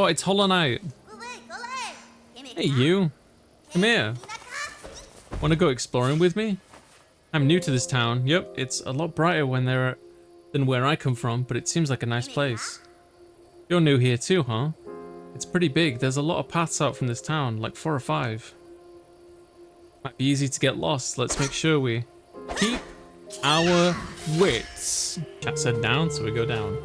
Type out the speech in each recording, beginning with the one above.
Oh, it's Hollow Knight. Hey, you. Come here. Want to go exploring with me? I'm new to this town. Yep, it's a lot brighter than where I come from, but it seems like a nice place. You're new here too, huh? It's pretty big. There's a lot of paths out from this town, like 4 or 5. Might be easy to get lost. Let's make sure we keep our wits. Chat said down, so we go down.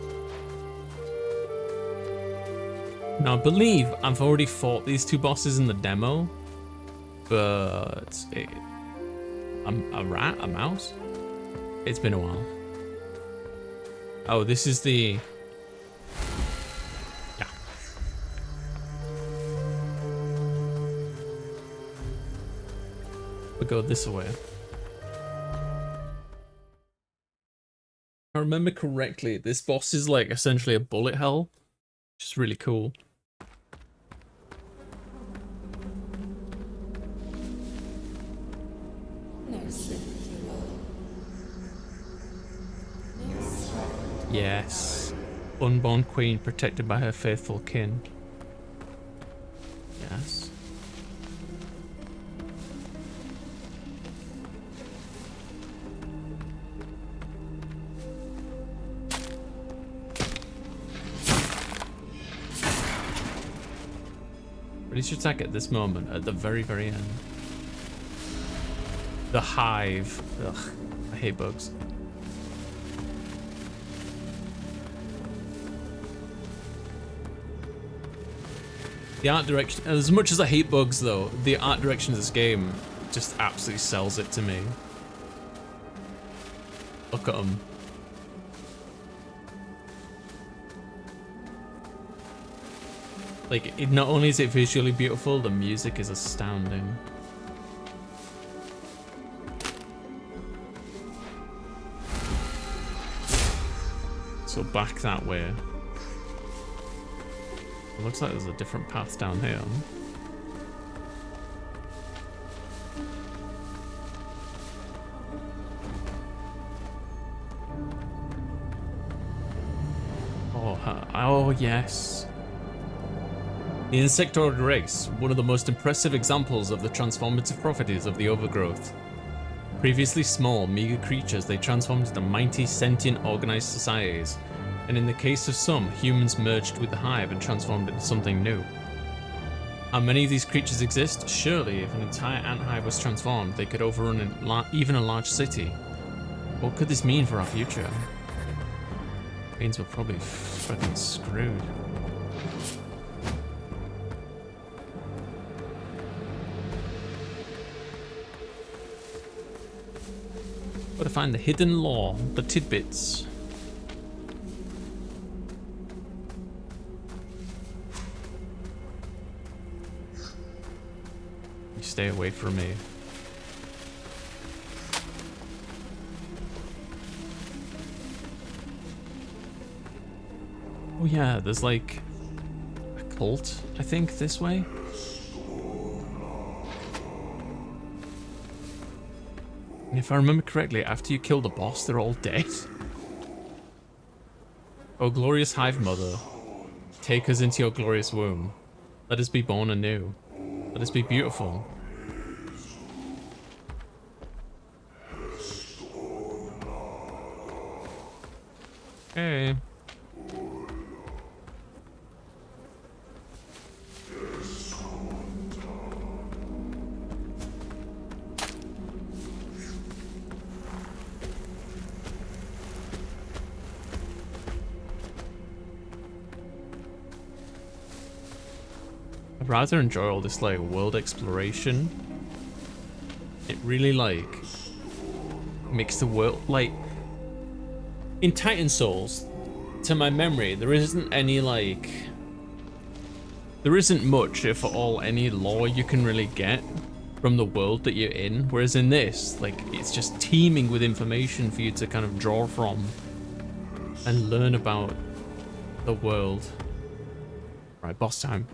Now, I believe I've already fought these 2 bosses in the demo, but a rat, a mouse? It's been a while. Oh, this is the... Yeah. We'll go this way. If I remember correctly, this boss is like essentially a bullet hell, which is really cool. Yes. Unborn queen protected by her faithful kin. Yes. Ready to attack at this moment, at the very, very end. The hive. Ugh, I hate bugs. The art direction, as much as I hate bugs though, the art direction of this game just absolutely sells it to me. Look at them. Like, not only is it visually beautiful, the music is astounding. So back that way. It looks like there's a different path down here. Oh yes. The insectoid race, one of the most impressive examples of the transformative properties of the overgrowth. Previously small, meager creatures, they transformed into mighty, sentient, organized societies. And in the case of some, humans merged with the hive and transformed into something new. How many of these creatures exist? Surely, if an entire ant hive was transformed, they could overrun even a large city. What could this mean for our future? It means we're probably fucking screwed. Gotta find the hidden lore, the tidbits. Stay away from me. Oh yeah, there's like a cult, I think, this way. And if I remember correctly, after you kill the boss, they're all dead. Oh glorious hive mother, take us into your glorious womb. Let us be born anew. Let us be beautiful. Okay. I'd rather enjoy all this like world exploration. It really like makes the world like in Titan Souls, to my memory, there isn't much, if at all, any lore you can really get from the world that you're in. Whereas in this, like, it's just teeming with information for you to kind of draw from and learn about the world. Right, boss time.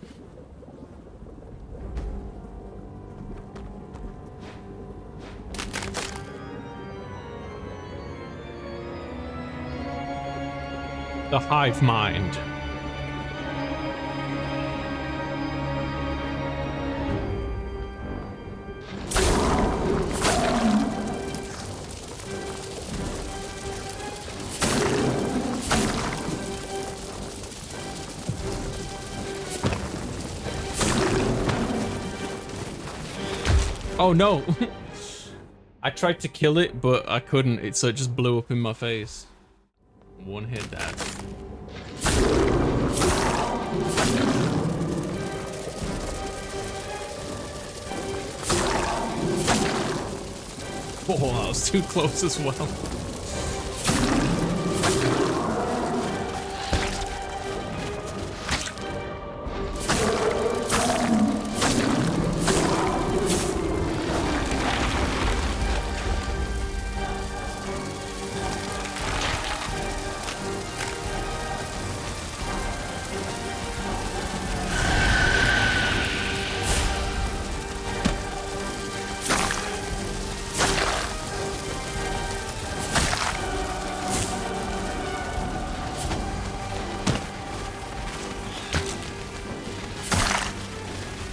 The hive mind. Oh no! I tried to kill it, but I couldn't. So it just blew up in my face. One hit death. Oh, that was too close as well.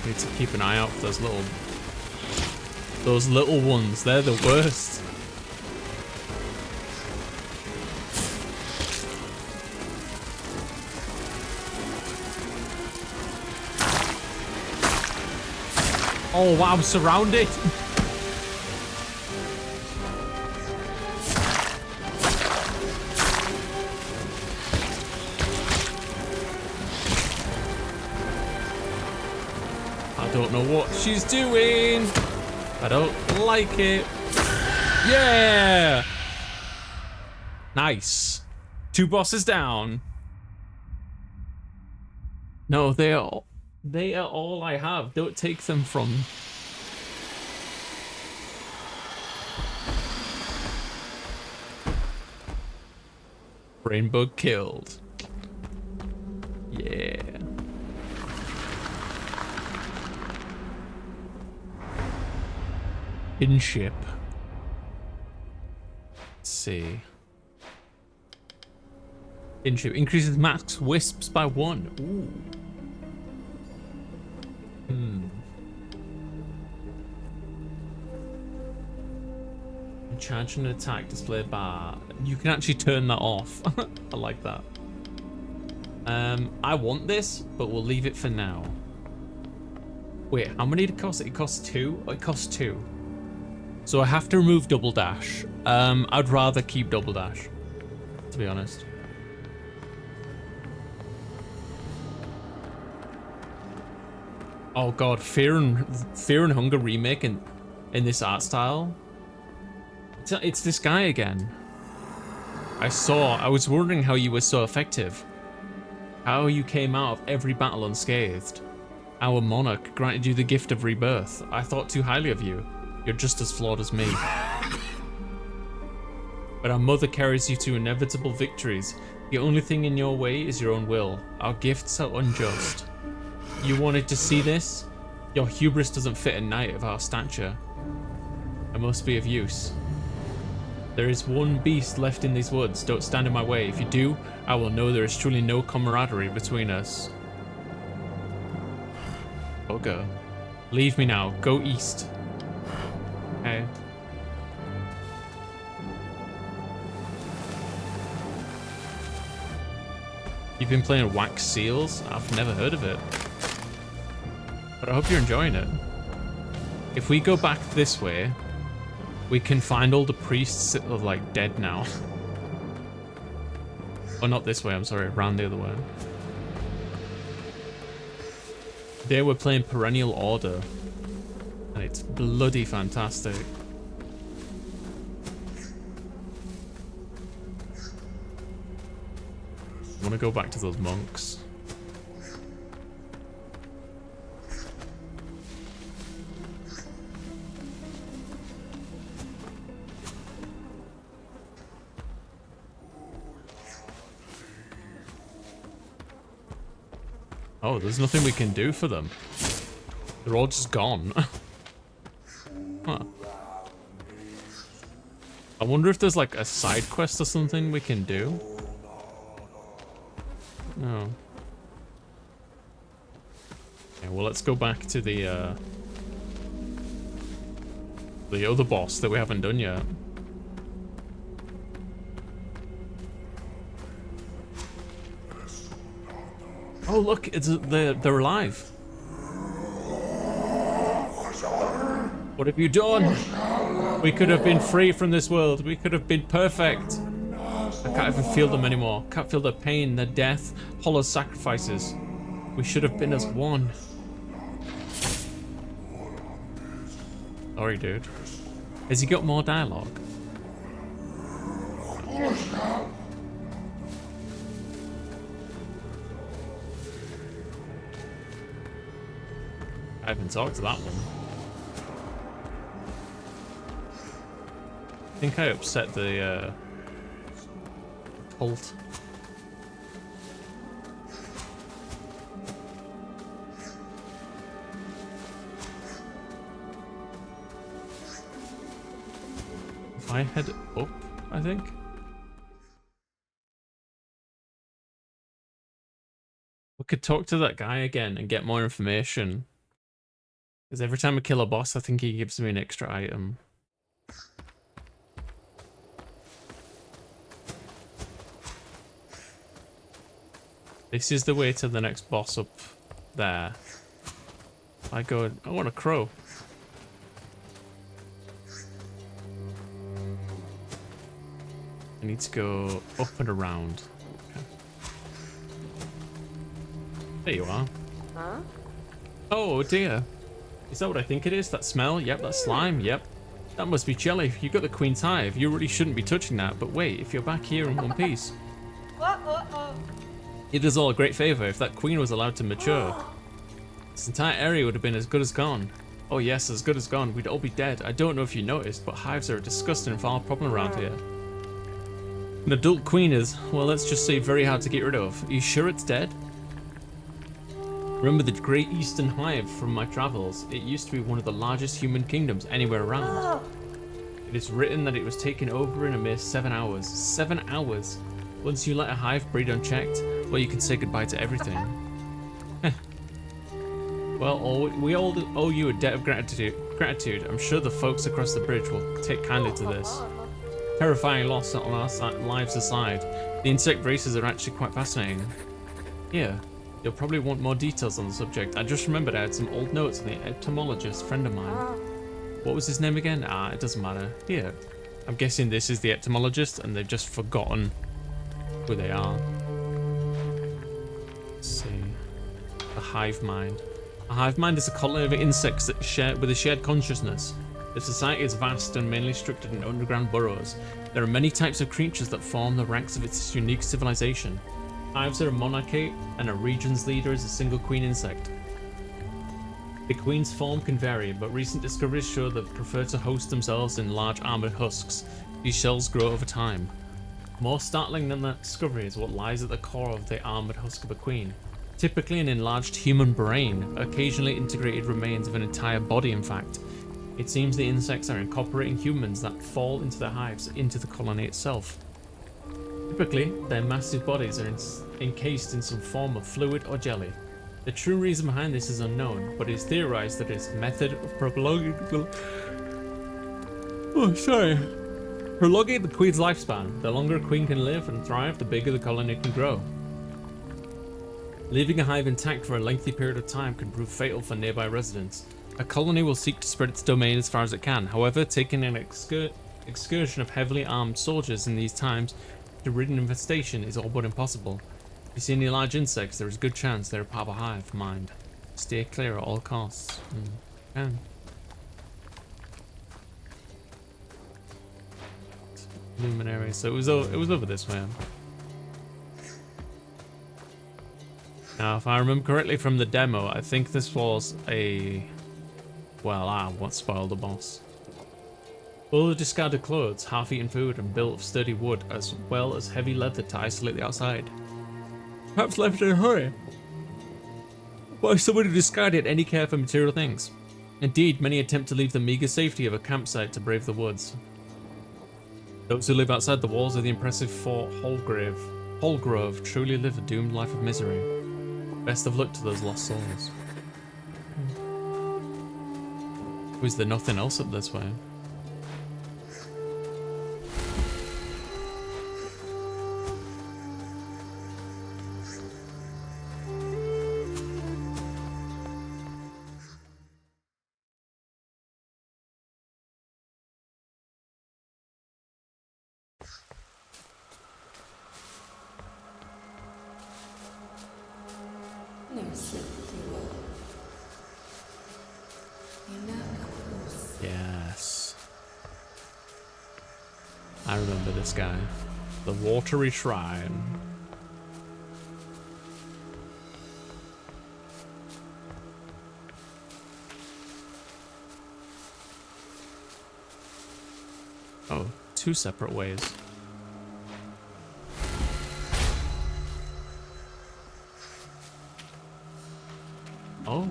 Need to keep an eye out for those little ones. They're the worst. Oh wow, I'm surrounded. I don't know what she's doing. I don't like it. Yeah! Nice. 2 bosses down. No, they are all I have. Don't take them from me. Brain bug killed. Yeah. Hidden ship. Let's see. Hidden ship increases max wisps by 1. Ooh. Charge and attack display bar. You can actually turn that off. I like that. I want this, but we'll leave it for now. Wait, how many did it cost? It costs 2? Oh, it costs 2. So I have to remove double dash. I'd rather keep double dash, to be honest. Oh god, Fear and Hunger remake in this art style. It's this guy again. I was wondering how you were so effective. How you came out of every battle unscathed. Our monarch granted you the gift of rebirth. I thought too highly of you. You're just as flawed as me. But our mother carries you to inevitable victories. The only thing in your way is your own will. Our gifts are unjust. You wanted to see this? Your hubris doesn't fit a knight of our stature. I must be of use. There is one beast left in these woods. Don't stand in my way. If you do, I will know there is truly no camaraderie between us. Bugger. Leave me now. Go east. Okay. You've been playing Wax Seals? I've never heard of it. But I hope you're enjoying it. If we go back this way, we can find all the priests that are like dead now. Oh, not this way, I'm sorry, around the other way. Today we're playing Perennial Order. And it's bloody fantastic. I want to go back to those monks. Oh, there's nothing we can do for them. They're all just gone. Huh. I wonder if there's like a side quest or something we can do. No. Okay, well, let's go back to the other boss that we haven't done yet. Oh look, they're alive. What have you done? We could have been free from this world. We could have been perfect. I can't even feel them anymore. Can't feel their pain, their death, hollow sacrifices. We should have been as one. Sorry, dude. Has he got more dialogue? I haven't talked to that one. I think I upset the cult. If I head up, I think. We could talk to that guy again and get more information. Because every time I kill a boss, I think he gives me an extra item. This is the way to the next boss up there. I want a crow. I need to go up and around. Okay. There you are. Huh? Oh dear. Is that what I think it is? That smell? Yep, that slime. Yep. That must be jelly. You got the Queen's Hive. You really shouldn't be touching that. But wait, if you're back here in one piece. It does all a great favor if that queen was allowed to mature. This entire area would have been as good as gone. Oh yes, as good as gone. We'd all be dead. I don't know if you noticed, but hives are a disgusting and foul problem around here. An adult queen is, well, let's just say very hard to get rid of. Are you sure it's dead? Remember the Great Eastern Hive from my travels? It used to be one of the largest human kingdoms anywhere around. It is written that it was taken over in a mere 7 hours. 7 hours! Once you let a hive breed unchecked, well, you can say goodbye to everything. Well, we all owe you a debt of gratitude. I'm sure the folks across the bridge will take kindly to this. Terrifying loss on our lives aside, the insect races are actually quite fascinating. Here, you'll probably want more details on the subject. I just remembered I had some old notes on the entomologist friend of mine. What was his name again? Ah, it doesn't matter. Here, I'm guessing this is the entomologist and they've just forgotten who they are. Let's see. The hive mind. A hive mind is a colony of insects that share with a shared consciousness. The society is vast and mainly structured in underground burrows. There are many types of creatures that form the ranks of its unique civilization. Hives are a monarchy, and a region's leader is a single queen insect. The queen's form can vary, but recent discoveries show that they prefer to host themselves in large armored husks. These shells grow over time. More startling than that discovery is what lies at the core of the armored husk of a queen. Typically an enlarged human brain, occasionally integrated remains of an entire body in fact. It seems the insects are incorporating humans that fall into their hives into the colony itself. Typically, their massive bodies are encased in some form of fluid or jelly. The true reason behind this is unknown, but it is theorized that it is a method of prolonging the queen's lifespan. The longer a queen can live and thrive, the bigger the colony can grow. Leaving a hive intact for a lengthy period of time can prove fatal for nearby residents. A colony will seek to spread its domain as far as it can. However, taking an excursion of heavily armed soldiers in these times to rid an infestation is all but impossible. If you see any large insects, there is a good chance they're a part of a hive mind. Steer clear at all costs. Luminary. So it was over this way. Now, if I remember correctly from the demo, I think this was a... Well, I won't spoil the boss. All the discarded clothes, half-eaten food, and built of sturdy wood, as well as heavy leather to isolate the outside. Perhaps left in a hurry. Why somebody discarded any care for material things? Indeed, many attempt to leave the meager safety of a campsite to brave the woods. Those who live outside the walls of the impressive Fort Holgrove truly live a doomed life of misery. Best of luck to those lost souls. Was there nothing else up this way? I remember this guy. The Watery Shrine. Oh, two separate ways. Oh.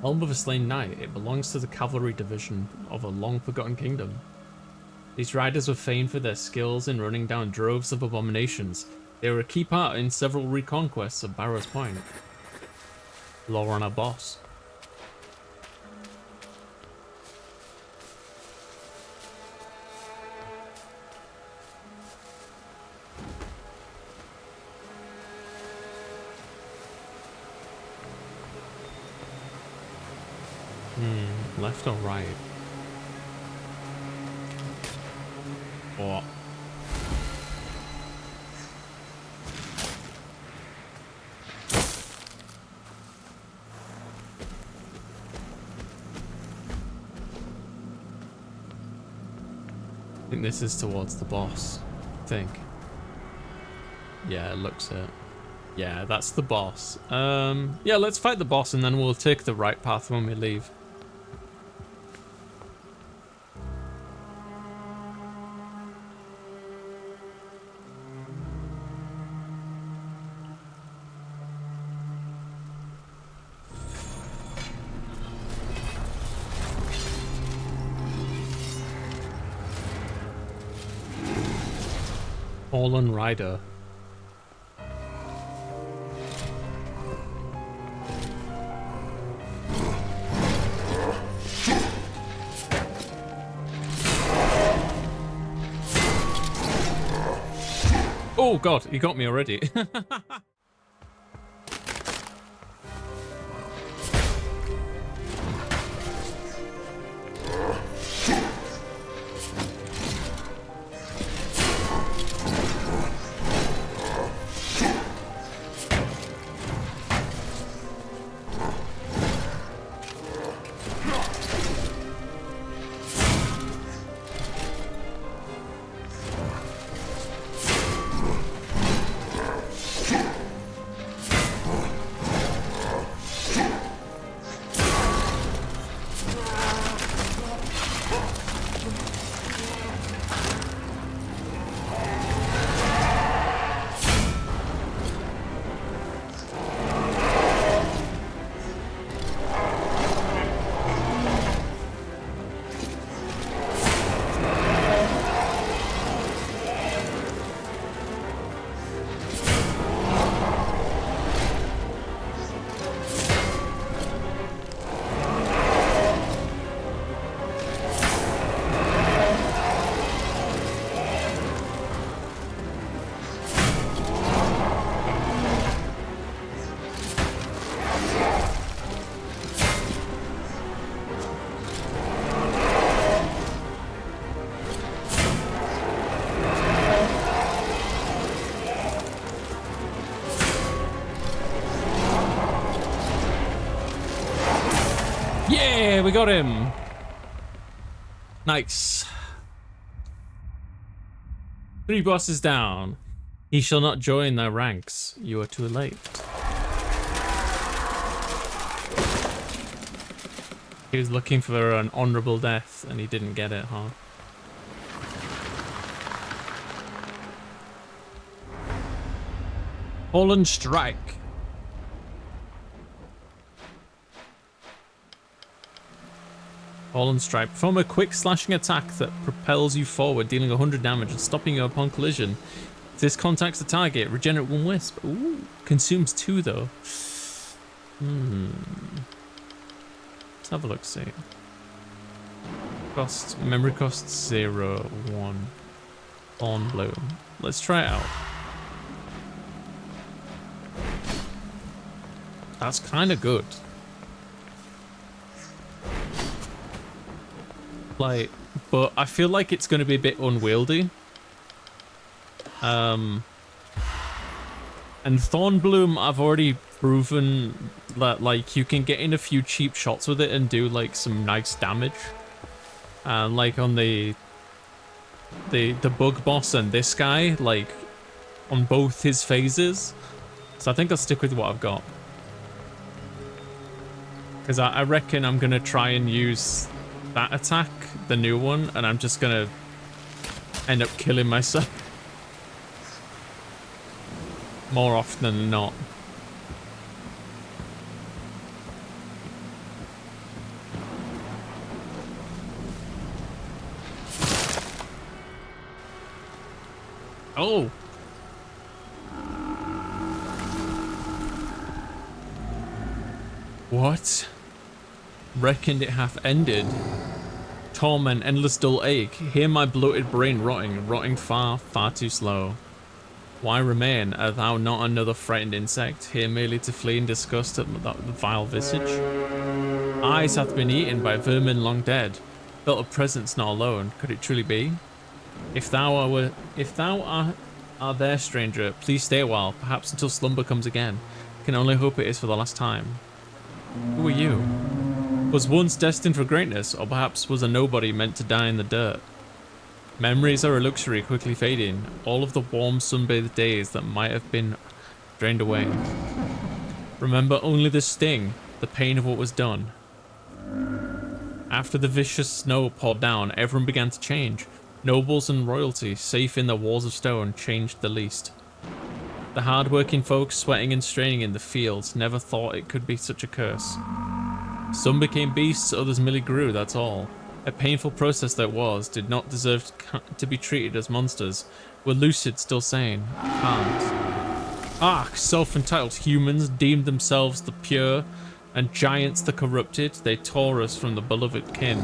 Helm of a Slain Knight. It belongs to the cavalry division of a long-forgotten kingdom. These riders were famed for their skills in running down droves of abominations. They were a key part in several reconquests of Barrow's Point. Lore on our boss. Left or right? What? I think this is towards the boss. I think. Yeah, it looks it. Yeah, that's the boss. Yeah, let's fight the boss and then we'll take the right path when we leave. Fallen Rider. Oh god, he got me already. Yeah, we got him. Nice. 3 bosses down. He shall not join their ranks. You are too late. He was looking for an honorable death and he didn't get it, huh? Fallen Strike. Fallen Strike. Perform a quick slashing attack that propels you forward, dealing 100 damage and stopping you upon collision. If this contacts the target, regenerate 1 wisp. Ooh, consumes 2 though. Let's have a look, see. Cost, memory cost 0, 1. Thorn Bloom. Let's try it out. That's kind of good. Like, but I feel like it's going to be a bit unwieldy. And Thornbloom, I've already proven that like you can get in a few cheap shots with it and do like some nice damage. Like on the the bug boss and this guy, like, on both his phases. So I think I'll stick with what I've got. Because I reckon I'm going to try and use that attack, the new one, and I'm just going to end up killing myself more often than not. Oh! What? Reckoned it hath ended. Torment, endless dull ache. Hear my bloated brain rotting far, far too slow. Why remain? Art thou not another frightened insect, here merely to flee in disgust at the vile visage? Eyes hath been eaten by vermin long dead. Felt a presence not alone. Could it truly be? If thou are there, stranger, please stay a while, perhaps until slumber comes again. Can only hope it is for the last time. Who are you? Was once destined for greatness, or perhaps was a nobody meant to die in the dirt? Memories are a luxury quickly fading, all of the warm sunbathed days that might have been drained away. Remember only the sting, the pain of what was done. After the vicious snow poured down, everyone began to change. Nobles and royalty, safe in their walls of stone, changed the least. The hard-working folks sweating and straining in the fields never thought it could be such a curse. Some became beasts, others merely grew, that's all. A painful process that was, did not deserve to be treated as monsters. Were lucid, still sane. Can't. Ah, self-entitled humans deemed themselves the pure, and giants the corrupted. They tore us from the beloved kin.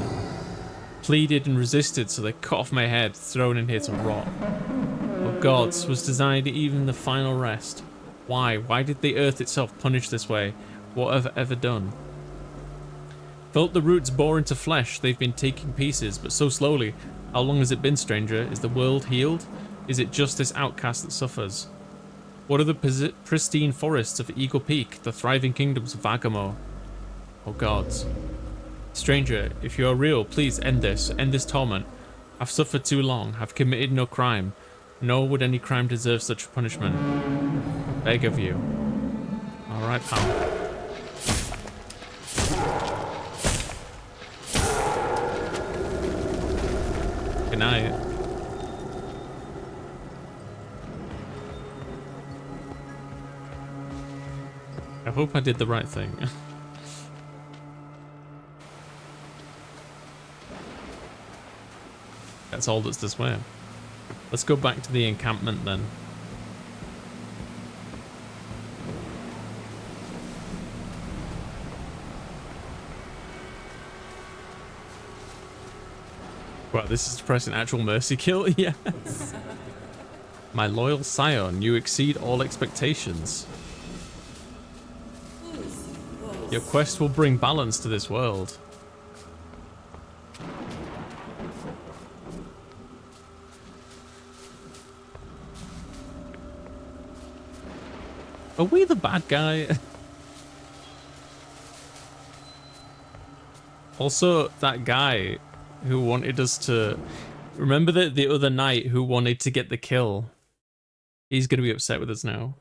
Pleaded and resisted, so they cut off my head, thrown in here to rot. Oh gods, was designed even the final rest. Why? Why did the earth itself punish this way? What have I ever done? Felt the roots bore into flesh, they've been taking pieces, but so slowly. How long has it been, stranger? Is the world healed? Is it just this outcast that suffers? What are the pristine forests of Eagle Peak, the thriving kingdoms of Vagamo? Oh gods. Stranger, if you are real, please end this torment. I've suffered too long, I've committed no crime, nor would any crime deserve such punishment. Beg of you. Alright, pal. Good night. I hope I did the right thing. That's all that's this way. Let's go back to the encampment then. Wow, this is depressing. Actual mercy kill? Yes. My loyal scion, you exceed all expectations. Your quest will bring balance to this world. Are we the bad guy? Also, that guy who wanted us to... Remember the other knight who wanted to get the kill? He's going to be upset with us now.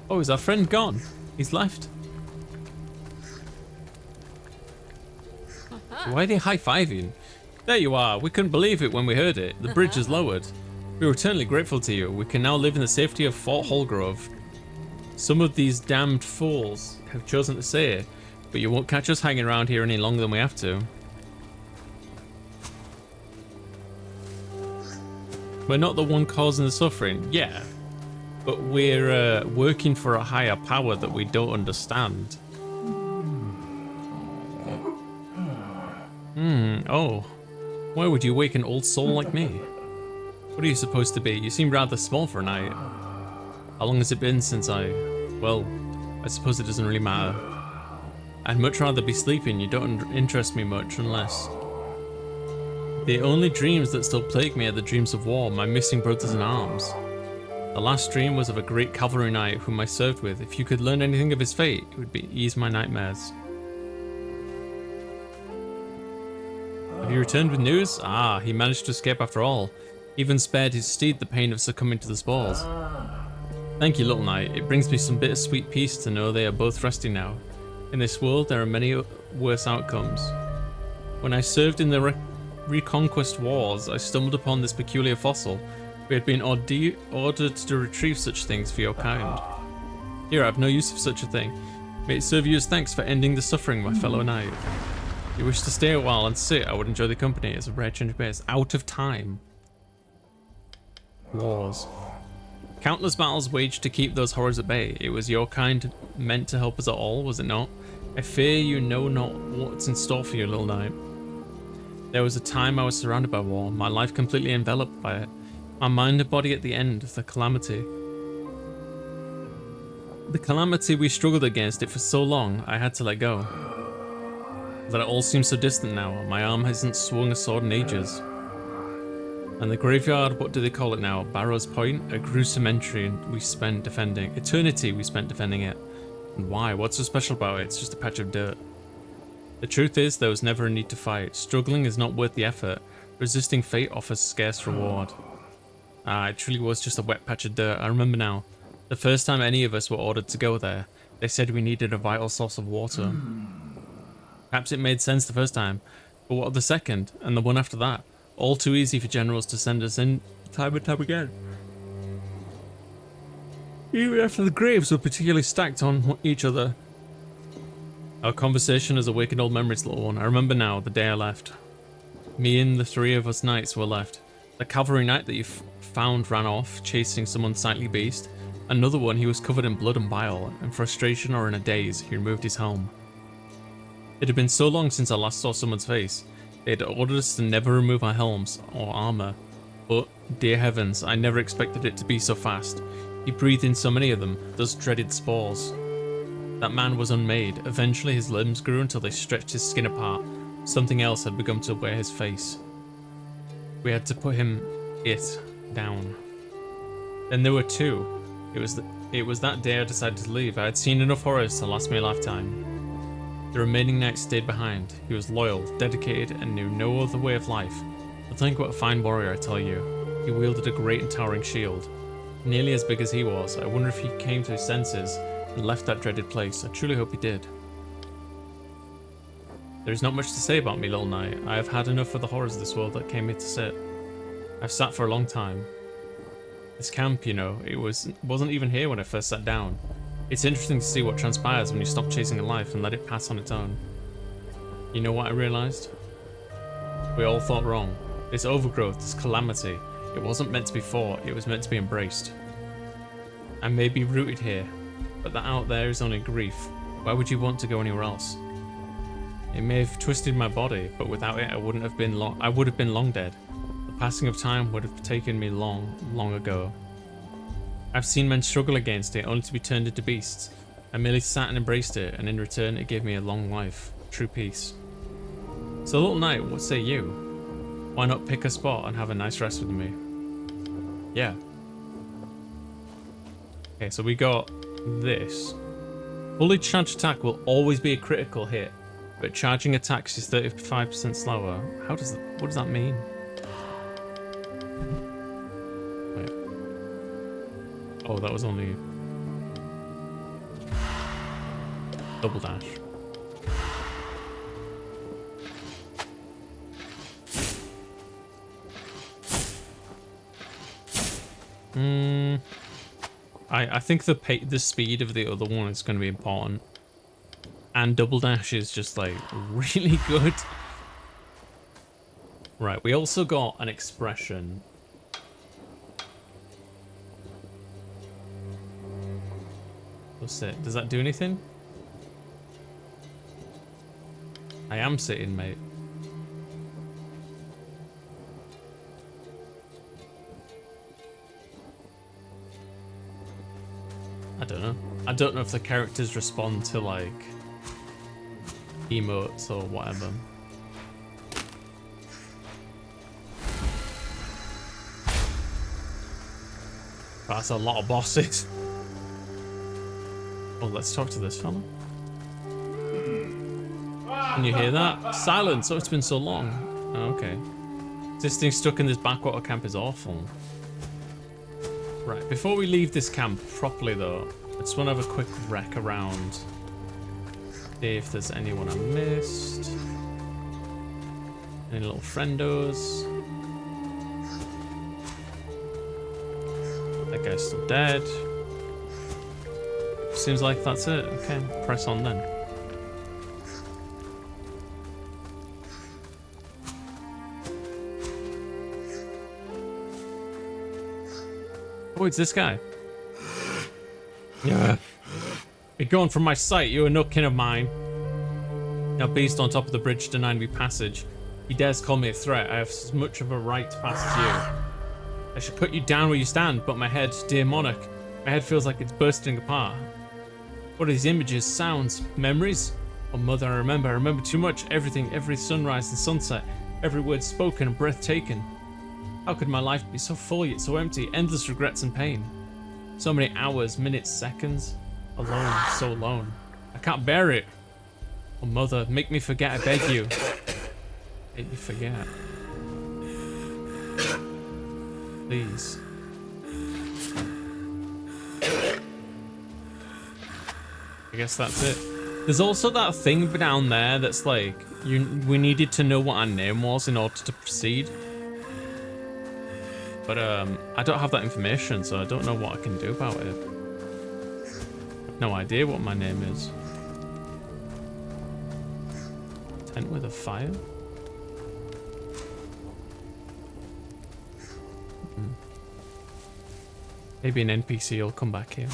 Oh, is our friend gone? He's left. Why are they high-fiving? There you are. We couldn't believe it when we heard it. The bridge is lowered. We are eternally grateful to you. We can now live in the safety of Fort Holgrove. Some of these damned fools have chosen to say it, but you won't catch us hanging around here any longer than we have to. We're not the one causing the suffering. Yeah. But we're working for a higher power that we don't understand. Oh. Why would you wake an old soul like me? What are you supposed to be? You seem rather small for a knight. How long has it been since well, I suppose it doesn't really matter. I'd much rather be sleeping. You don't interest me much unless... The only dreams that still plague me are the dreams of war, my missing brothers in arms. The last dream was of a great cavalry knight whom I served with. If you could learn anything of his fate, it would ease my nightmares. Have you returned with news? Ah, he managed to escape after all. Even spared his steed the pain of succumbing to the spores. Thank you, little knight. It brings me some bittersweet peace to know they are both resting now. In this world, there are many worse outcomes. When I served in the Reconquest Wars, I stumbled upon this peculiar fossil. We had been ordered to retrieve such things for your kind. Here, I have no use for such a thing. May it serve you as thanks for ending the suffering, my fellow knight. If you wish to stay a while and sit, I would enjoy the company. It's a rare change of pace. Out of time. Wars. Countless battles waged to keep those horrors at bay. It was your kind meant to help us at all, was it not? I fear you know not what's in store for you, little knight. There was a time I was surrounded by war, my life completely enveloped by it. My mind and body at the end of the calamity. The calamity we struggled against it for so long, I had to let go. That it all seems so distant now. My arm hasn't swung a sword in ages. And the graveyard, what do they call it now? Barrow's Point? A gruesome entry we spent defending. Eternity we spent defending it. And why? What's so special about it? It's just a patch of dirt. The truth is, there was never a need to fight. Struggling is not worth the effort. Resisting fate offers scarce reward. Ah, it truly was just a wet patch of dirt. I remember now. The first time any of us were ordered to go there, they said we needed a vital source of water. Perhaps it made sense the first time, but what of the second, and the one after that? All too easy for generals to send us in time and time again. Even after the graves were particularly stacked on each other. Our conversation has awakened old memories, little one. I remember now, the day I left. Me and the three of us knights were left. The cavalry knight that you found ran off, chasing some unsightly beast. Another one, he was covered in blood and bile. In frustration or in a daze, he removed his helm. It had been so long since I last saw someone's face. They had ordered us to never remove our helms or armor. But, dear heavens, I never expected it to be so fast. He breathed in so many of them, those dreaded spores. That man was unmade. Eventually his limbs grew until they stretched his skin apart. Something else had begun to wear his face. We had to put it down. Then there were two. It was that day I decided to leave. I had seen enough horrors to last me a lifetime. The remaining knight stayed behind. He was loyal, dedicated, and knew no other way of life. But think what a fine warrior, I tell you. He wielded a great and towering shield. Nearly as big as he was. I wonder if he came to his senses and left that dreaded place. I truly hope he did. There is not much to say about me, little knight. I have had enough of the horrors of this world that came here to sit. I've sat for a long time. This camp, you know, it wasn't even here when I first sat down. It's interesting to see what transpires when you stop chasing a life and let it pass on its own. You know what I realized? We all thought wrong. This overgrowth, this calamity, it wasn't meant to be fought, it was meant to be embraced. I may be rooted here, but that out there is only grief. Why would you want to go anywhere else? It may have twisted my body, but without it I would have been long dead. The passing of time would have taken me long ago. I've seen men struggle against it only to be turned into beasts. I merely sat and embraced it, and in return it gave me a long life, true peace. So little knight, what say you? Why not pick a spot and have a nice rest with me? Yeah. Okay, so we got this. Fully charged attack will always be a critical hit, but charging attacks is 35% slower. What does that mean? Wait. Oh, that was only double dash. I think the speed of the other one is going to be important. And double dash is just like really good. Right, we also got an expression. What's it? Does that do anything? I am sitting, mate. don't know. I don't know if the characters respond to like emotes or whatever. That's a lot of bosses. Oh, let's talk to this fella. Can you hear that? Silence. Oh, it's been so long. Oh, okay. Existing stuck in this backwater camp is awful. Right, before we leave this camp properly though, I just want to have a quick wreck around. See if there's anyone I missed. Any little friendos. That guy's still dead. Seems like that's it. Okay, press on then. Oh, it's this guy. Yeah. Be gone from my sight, you are no kin of mine. Now beast on top of the bridge denying me passage. He dares call me a threat. I have as much of a right to pass as you. I should cut you down where you stand, but my head, dear monarch, my head feels like it's bursting apart. What are these images, sounds, memories? Oh mother, I remember too much, everything, every sunrise and sunset, every word spoken and breath taken. How could my life be so full yet so empty, endless regrets and pain? So many hours, minutes, seconds, alone, so alone. I can't bear it. Oh mother, make me forget, I beg you. Make me forget. Please. I guess that's it. There's also that thing down there that's like, we needed to know what our name was in order to proceed. But I don't have that information, so I don't know what I can do about it. I have no idea what my name is. Tent with a fire? Maybe an NPC will come back here.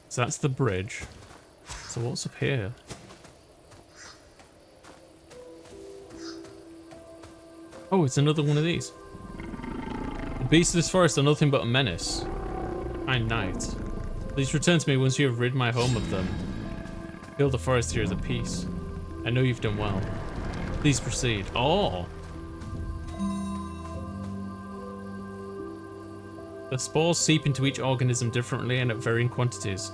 So that's the bridge. So what's up here? Oh, it's another one of these. The beasts of this forest are nothing but a menace. Kind night. Please return to me once you have rid my home of them. Feel the forest here is at peace. I know you've done well. Please proceed. Oh! The spores seep into each organism differently and at varying quantities.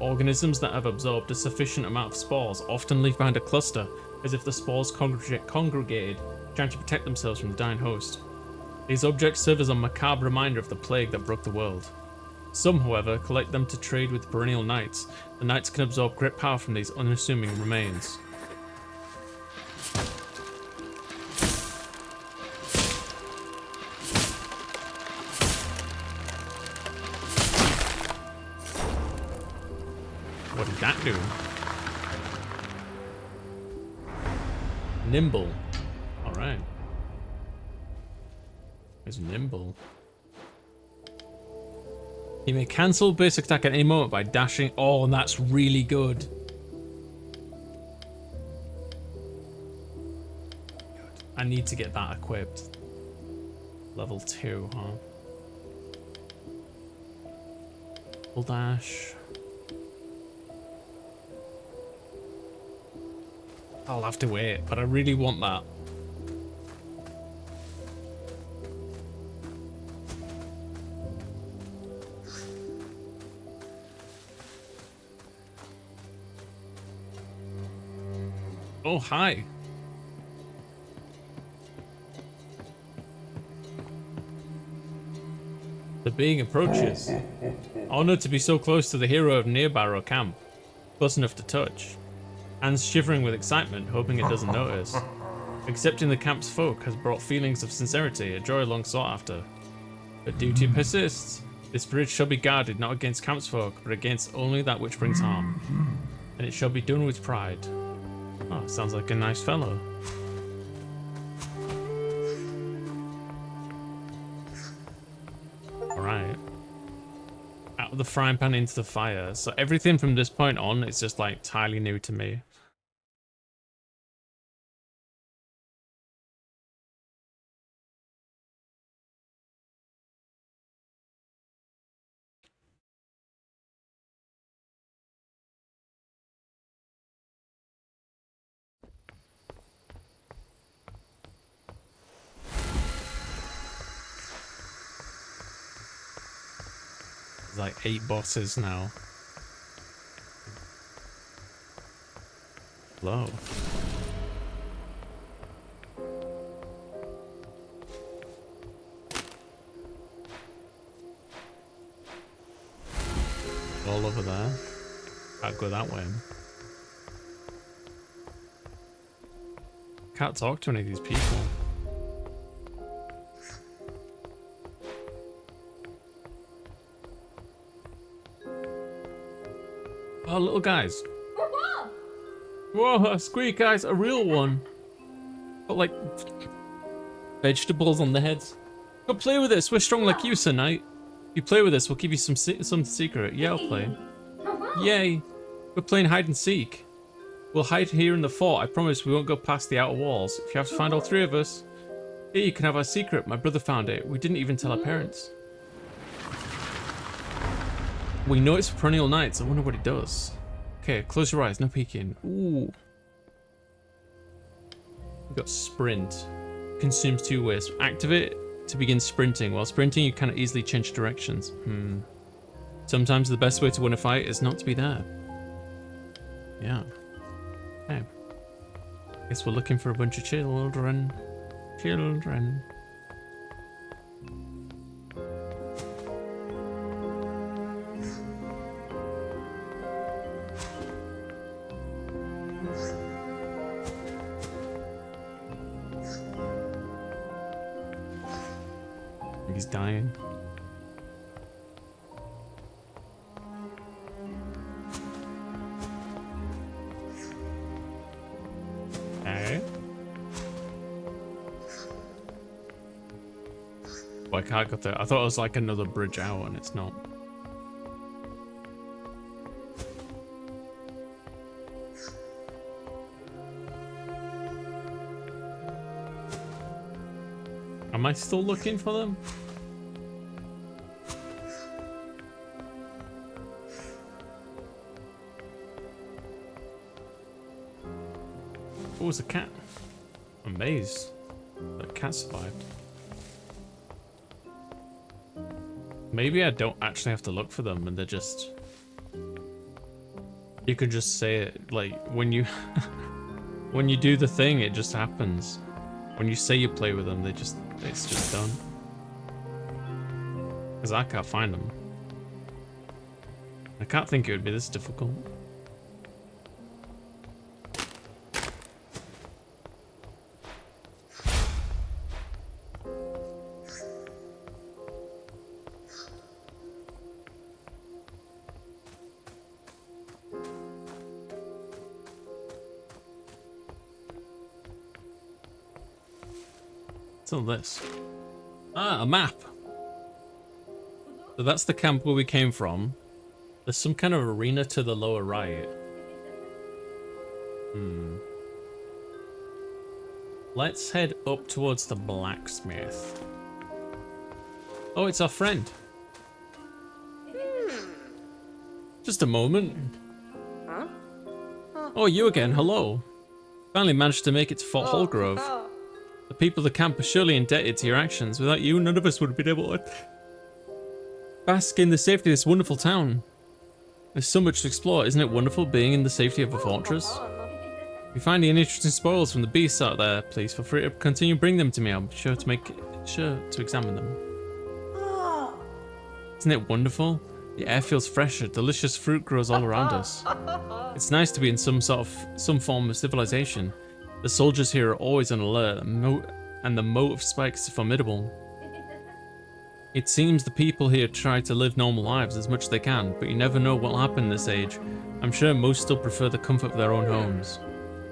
Organisms that have absorbed a sufficient amount of spores often leave behind a cluster, as if the spores congregated, trying to protect themselves from the dying host. These objects serve as a macabre reminder of the plague that broke the world. Some, however, collect them to trade with perennial knights. The knights can absorb great power from these unassuming remains. What did that do? Nimble. Alright. It's nimble. You may cancel basic attack at any moment by dashing. Oh, and that's really good. I need to get that equipped. Level 2, huh? Full dash. I'll have to wait, but I really want that. Oh, hi. The being approaches. Honored to be so close to the hero of Nearbarrow Camp. Close enough to touch. Hands shivering with excitement, hoping it doesn't notice. Accepting the camp's folk has brought feelings of sincerity, a joy long sought after. But duty persists. This bridge shall be guarded not against camp's folk, but against only that which brings harm. And it shall be done with pride. Oh, sounds like a nice fellow. Alright. Out of the frying pan into the fire. So everything from this point on is just like entirely new to me. There's like 8 bosses now. Hello. All over there. Can't go that way. Can't talk to any of these people. Oh, little guys. Whoa, a squeak guys, a real one. Got like vegetables on the heads. Go play with this. We're strong like you, Sir Knight. If you play with us, we'll give you some secret. Yeah, I'll play. Yay. We're playing hide and seek. We'll hide here in the fort. I promise we won't go past the outer walls. If you have to find all 3 of us, here you can have our secret. My brother found it. We didn't even tell our parents. We know it's for Perennial Knights. I wonder what it does. Okay, close your eyes. No peeking. Ooh. We've got sprint. Consumes 2 wisps. Activate to begin sprinting. While sprinting, you cannot easily change directions. Sometimes the best way to win a fight is not to be there. Yeah. Okay. Guess we're looking for a bunch of children. Children. He's dying. Okay. Well, I can't go there. I thought it was like another bridge out, and it's not. Am I still looking for them? What was a cat? I'm amazed that cat survived. Maybe I don't actually have to look for them and they're just... You could just say it, like, when you... when you do the thing, it just happens. When you say you play with them, it's just done. Because I can't find them. I can't think it would be this difficult. What's all this? Ah, a map. So that's the camp where we came from. There's some kind of arena to the lower right. Let's head up towards the blacksmith. Oh, it's our friend. Just a moment. Oh, you again. Hello. Finally managed to make it to Fort Hallgrove. The people of the camp are surely indebted to your actions. Without you, none of us would have been able to bask in the safety of this wonderful town. There's so much to explore. Isn't it wonderful being in the safety of a fortress? If you find any interesting spoils from the beasts out there, please feel free to continue bring them to me. I'll be sure to examine them. Isn't it wonderful? The air feels fresher. Delicious fruit grows all around us. It's nice to be in some form of civilization. The soldiers here are always on alert, and the moat of spikes is formidable. It seems the people here try to live normal lives as much as they can, but you never know what will happen in this age. I'm sure most still prefer the comfort of their own homes.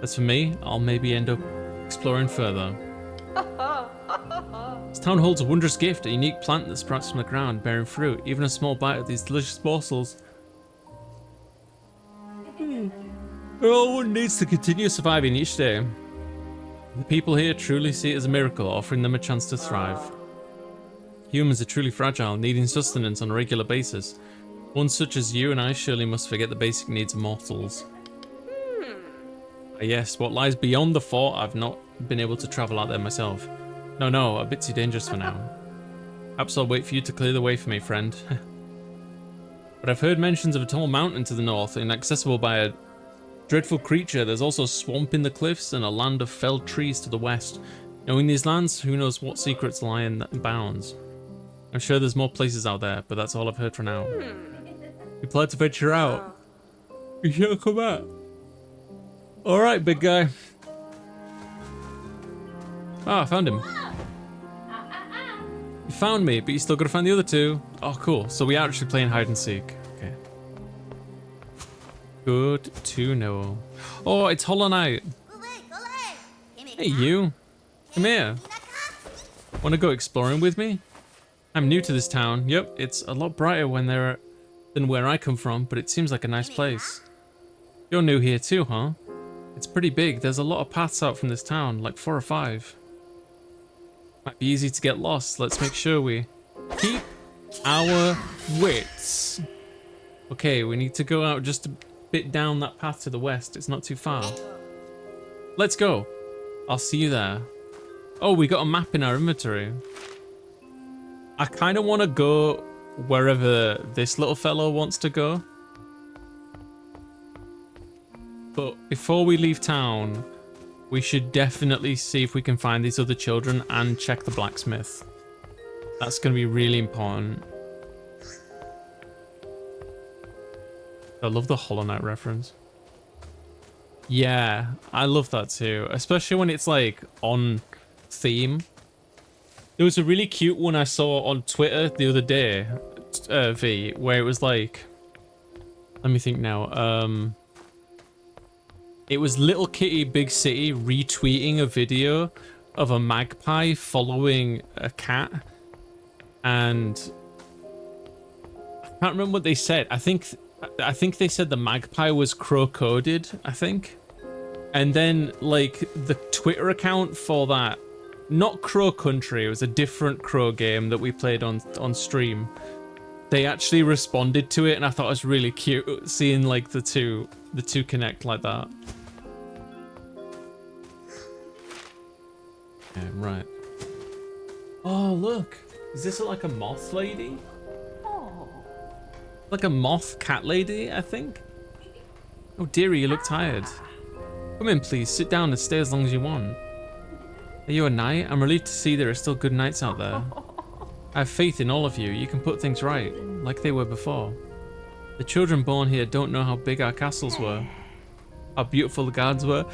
As for me, I'll maybe end up exploring further. This town holds a wondrous gift, a unique plant that sprouts from the ground, bearing fruit. Even a small bite of these delicious morsels. Well, one needs to continue surviving each day. The people here truly see it as a miracle, offering them a chance to thrive. Humans are truly fragile, needing sustenance on a regular basis. One such as you and I surely must forget the basic needs of mortals. Yes, what lies beyond the fort, I've not been able to travel out there myself. No, a bit too dangerous for now. Perhaps I'll wait for you to clear the way for me, friend. But I've heard mentions of a tall mountain to the north, inaccessible by a dreadful creature. There's also a swamp in the cliffs and a land of felled trees to the west. Knowing these lands, who knows what secrets lie in bounds. I'm sure there's more places out there, but that's all I've heard for now. You plan to venture out? You should come back. Alright, big guy. Ah, I found him. You found me, but you still gotta find the other two. Oh, cool. So we are actually playing hide and seek. Okay. Good to know. Oh, it's Hollow Knight. Hey, you. Come here. Wanna go exploring with me? I'm new to this town. Yep, it's a lot brighter than where I come from, but it seems like a nice place. You're new here too, huh? It's pretty big. There's a lot of paths out from this town, like 4 or 5. Might be easy to get lost. Let's make sure we keep our wits. Okay, we need to go out just a bit down that path to the west. It's not too far. Let's go. I'll see you there. Oh, we got a map in our inventory. I kind of want to go wherever this little fellow wants to go. But before we leave town, we should definitely see if we can find these other children and check the blacksmith. That's going to be really important. I love the Hollow Knight reference. Yeah, I love that too. Especially when it's like on theme. There was a really cute one I saw on Twitter the other day, V, where it was like... Let me think now. It was Little Kitty Big City retweeting a video of a magpie following a cat. And I can't remember what they said. I think they said the magpie was crow-coded, I think. And then like the Twitter account for that, not Crow Country, it was a different Crow game that we played on stream. They actually responded to it and I thought it was really cute seeing like the two connect like that. Yeah, right. Oh, look. Is this like a moth lady? Oh. Like a moth cat lady, I think? Oh, dearie, you look tired. Come in, please. Sit down and stay as long as you want. Are you a knight? I'm relieved to see there are still good knights out there. I have faith in all of you. You can put things right, like they were before. The children born here don't know how big our castles were, how beautiful the gardens were.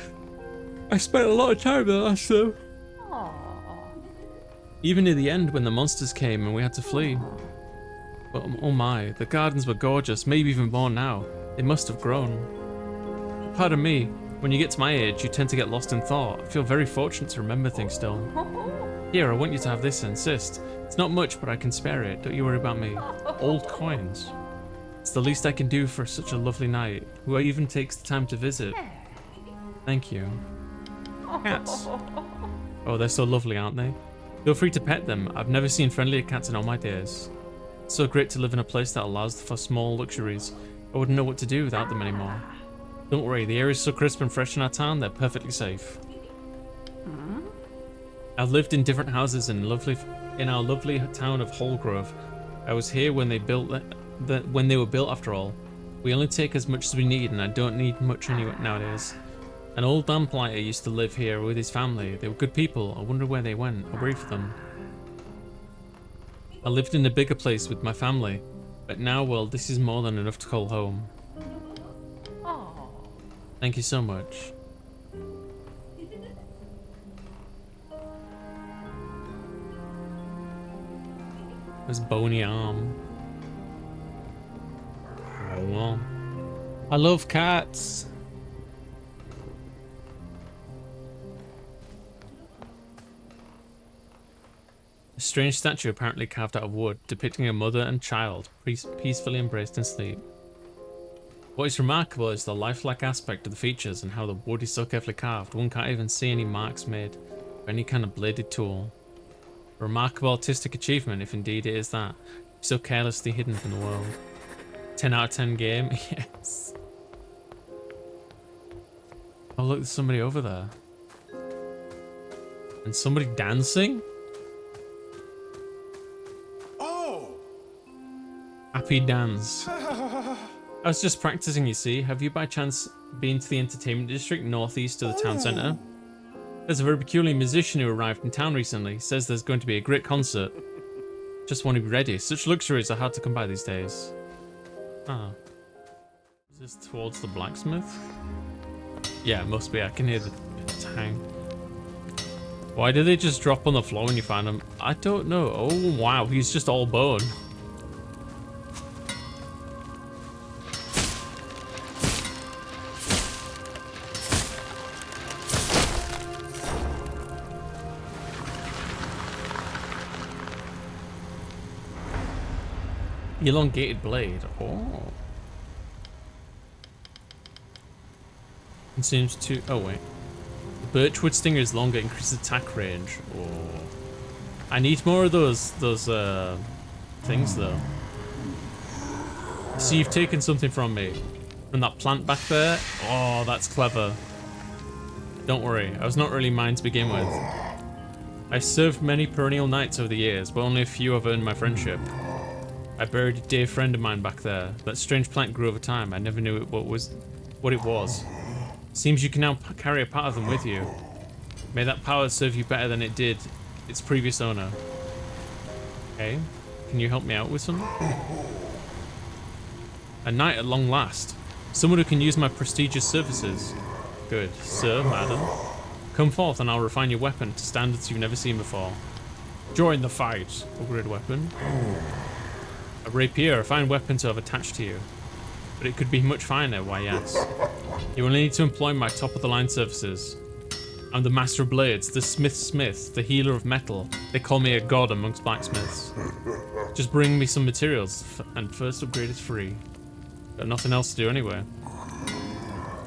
I spent a lot of time there last time. Even near the end when the monsters came and we had to flee. But oh my, the gardens were gorgeous, maybe even more now. They must have grown. Pardon me, when you get to my age, you tend to get lost in thought. I feel very fortunate to remember things still. Here, I want you to have this, I insist. It's not much, but I can spare it. Don't you worry about me. Old coins. It's the least I can do for such a lovely knight, who even takes the time to visit. Thank you. Cats. Oh, they're so lovely, aren't they? Feel free to pet them. I've never seen friendlier cats in all my days. It's so great to live in a place that allows for small luxuries. I wouldn't know what to do without them anymore. Don't worry, the air is so crisp and fresh in our town, they're perfectly safe. I've lived in different houses in our lovely town of Holgrove. I was here when they when they were built after all. We only take as much as we need and I don't need much anyway nowadays. An old lamplighter used to live here with his family. They were good people. I wonder where they went. I worry for them. I lived in a bigger place with my family, but now, well, this is more than enough to call home. Thank you so much. This bony arm. Oh, I love cats. A strange statue apparently carved out of wood, depicting a mother and child peacefully embraced in sleep. What is remarkable is the lifelike aspect of the features and how the wood is so carefully carved, one can't even see any marks made by any kind of bladed tool. A remarkable artistic achievement, if indeed it is that, so carelessly hidden from the world. 10 out of 10 game, yes. Oh look, there's somebody over there. And somebody dancing? Happy dance. I was just practicing, you see. Have you by chance been to the entertainment district northeast of the town centre? There's a very peculiar musician who arrived in town recently. He says there's going to be a great concert. Just want to be ready. Such luxuries are hard to come by these days. Ah. Is this towards the blacksmith? Yeah, it must be. I can hear the tang. Why did they just drop on the floor when you find them? I don't know. Oh, wow. He's just all bone. Elongated blade. Oh. It seems to. Oh, wait. The birchwood stinger is longer, increases attack range. Oh. I need more of those things, though. See, you've taken something from me. From that plant back there. Oh, that's clever. Don't worry. I was not really mine to begin with. I served many perennial knights over the years, but only a few have earned my friendship. I buried a dear friend of mine back there. That strange plant grew over time. I never knew what it was. Seems you can now carry a part of them with you. May that power serve you better than it did its previous owner. Okay. Can you help me out with something? A knight at long last. Someone who can use my prestigious services. Good. Sir, madam. Come forth and I'll refine your weapon to standards you've never seen before. Join the fight. Upgrade weapon. A rapier, a fine weapon to have attached to you. But it could be much finer, why yes. You only need to employ my top-of-the-line services. I'm the master of blades, the smith, the healer of metal. They call me a god amongst blacksmiths. Just bring me some materials, and first upgrade is free. Got nothing else to do anyway.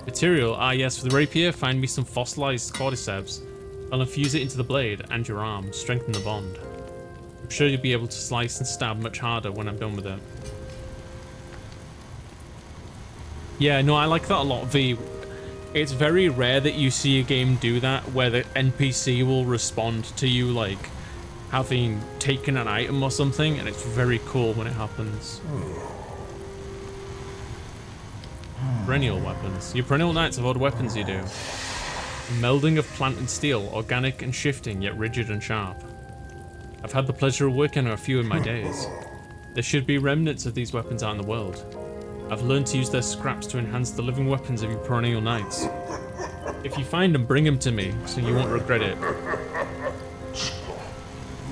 Material, ah yes, for the rapier, find me some fossilized cordyceps. I'll infuse it into the blade and your arm, strengthen the bond. I'm sure you'll be able to slice and stab much harder when I'm done with it. Yeah, no, I like that a lot, V. It's very rare that you see a game do that, where the NPC will respond to you, like, having taken an item or something, and it's very cool when it happens. Perennial weapons. Your perennial knights have odd weapons you do. A melding of plant and steel, organic and shifting, yet rigid and sharp. I've had the pleasure of working on a few in my days. There should be remnants of these weapons out in the world. I've learned to use their scraps to enhance the living weapons of your perennial knights. If you find them, bring them to me, so you won't regret it.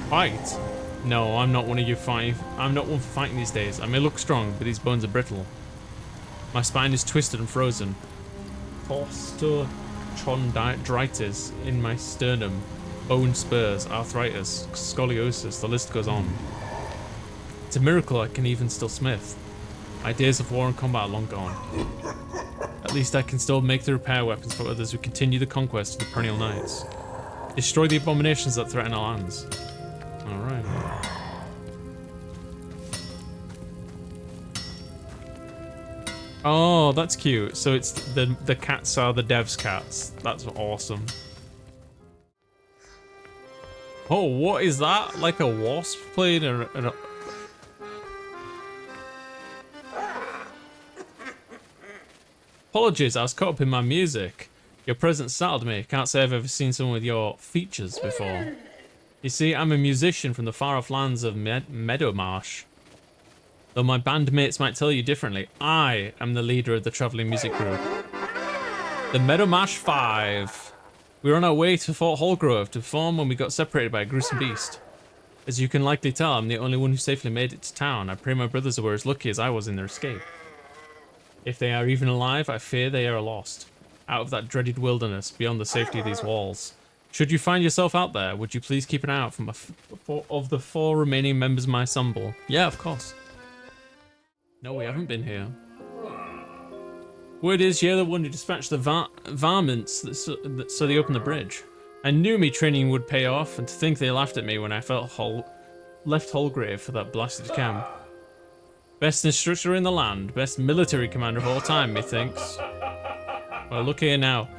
Fight? No, I'm not one of you five. I'm not one for fighting these days. I may look strong, but these bones are brittle. My spine is twisted and frozen. Osteochondritis in my sternum, bone spurs, arthritis, scoliosis, the list goes on. It's a miracle I can even still smith. My days of war and combat are long gone. At least I can still make the repair weapons for others who continue the conquest of the perennial knights. Destroy the abominations that threaten our lands. Alright. Oh, that's cute. So it's the cats are the devs' cats. That's awesome. Oh, what is that? Like a wasp playing a Apologies, I was caught up in my music. Your presence startled me. Can't say I've ever seen someone with your features before. You see, I'm a musician from the far-off lands of Meadowmarsh. Though my bandmates might tell you differently, I am the leader of the travelling music group. The Meadowmarsh 5. We were on our way to Fort Hallgrove to perform when we got separated by a gruesome beast. As you can likely tell, I'm the only one who safely made it to town. I pray my brothers were as lucky as I was in their escape. If they are even alive, I fear they are lost. Out of that dreaded wilderness, beyond the safety of these walls. Should you find yourself out there, would you please keep an eye out of the 4 remaining members of my ensemble? Yeah, of course. No, we haven't been here. Word is, you're the one who dispatched the varmints so they opened the bridge. I knew me training would pay off, and to think they laughed at me when I left Hallgrave for that blasted camp. Best instructor in the land, best military commander of all time, methinks. Well, look here now.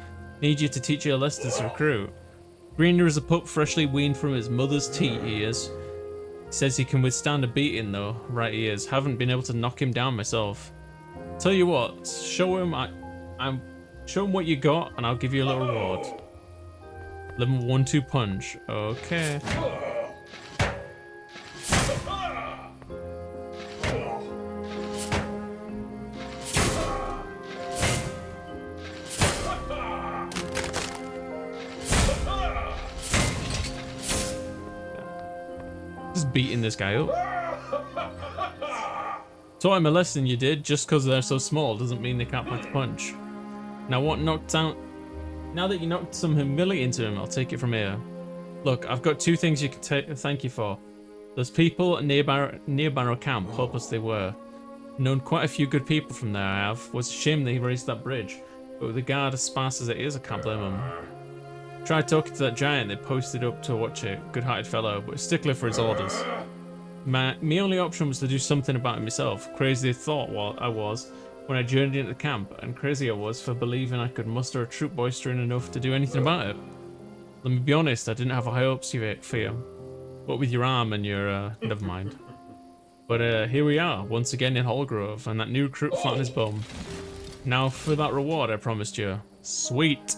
Need you to teach you a lesson to recruit. Greener as a pup freshly weaned from his mother's teat, he is. Says he can withstand a beating though. Right he is. Haven't been able to knock him down myself. Tell you what, show him show him what you got and I'll give you a little reward. Level 1-2 punch. Okay. Just beating this guy up. Taught him a lesson you did. Just because they're so small doesn't mean they can't pack a punch. Now what knocked out? Now that you knocked some humility into him, I'll take it from here. Look, I've got 2 things you can thank you for. Those people near Barrow Camp, hopeless they were. Known quite a few good people from there, I have. Was a shame they raised that bridge. But with the guard as sparse as it is, I can't blame them. Tried talking to that giant they posted up to watch it. Good-hearted fellow, but a stickler for his orders. My only option was to do something about it myself. Crazy thought I was when I journeyed into the camp, and crazy I was for believing I could muster a troop boistering enough to do anything about it. Let me be honest, I didn't have high hopes for you. What with your arm and your, never mind. But here we are, once again in Hallgrove, and that new recruit flat on his bum. Now for that reward I promised you. Sweet!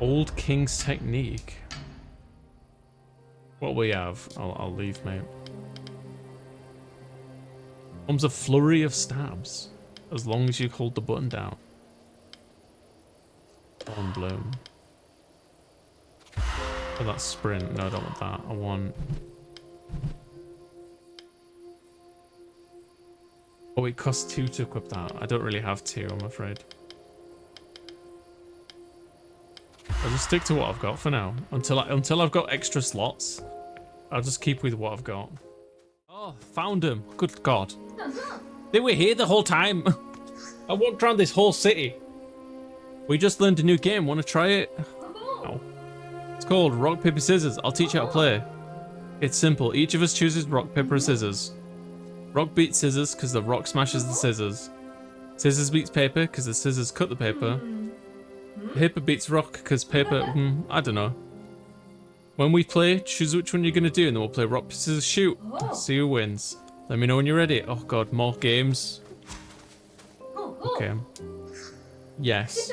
Old King's Technique. What we have, I'll leave, mate. Comes a flurry of stabs, as long as you hold the button down. On bloom. Oh, that's sprint. No, I don't want that. I want... Oh, it costs 2 to equip that. I don't really have 2, I'm afraid. I'll just stick to what I've got for now. Until I've got extra slots, I'll just keep with what I've got. Oh, found them. Good God. They were here the whole time. I walked around this whole city. We just learned a new game. Want to try it? No. It's called Rock, Paper, Scissors. I'll teach you how to play. It's simple. Each of us chooses rock, paper, or scissors. Rock beats scissors because the rock smashes the scissors. Scissors beats paper because the scissors cut the paper. Paper beats rock because paper, I don't know. When we play, choose which one you're going to do and then we'll play rock, scissors, shoot. See who wins. Let me know when you're ready. Oh God, more games. Okay. Yes.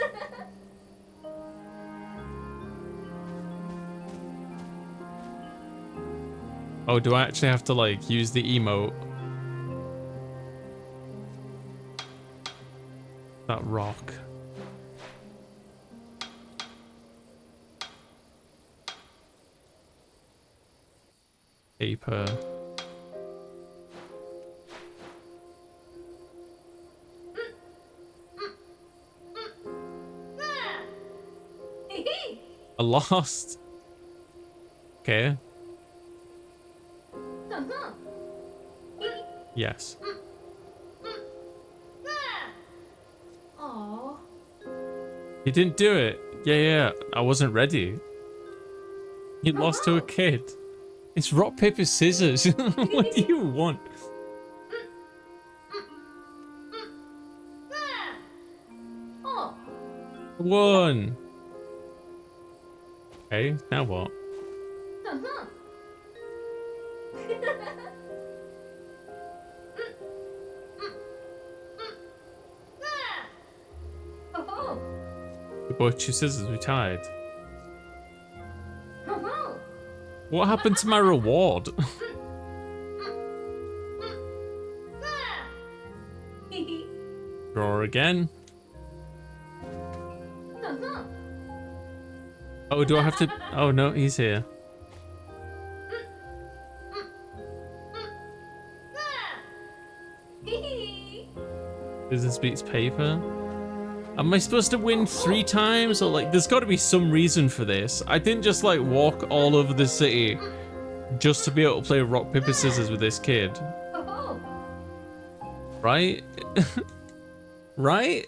Oh, do I actually have to like use the emote? That rock. Paper. I lost. Okay. Yes. Aww. He didn't do it. Yeah. I wasn't ready. He lost to a kid. It's rock, paper, scissors. What do you want? One. Okay, now what? We both choose scissors, we tied. What happened to my reward? Draw again. Oh, do I have to? Oh no, he's here. Scissors beats paper. Am I supposed to win 3 times? Or like, there's got to be some reason for this. I didn't just like walk all over the city just to be able to play rock, paper, scissors with this kid. Right? Right?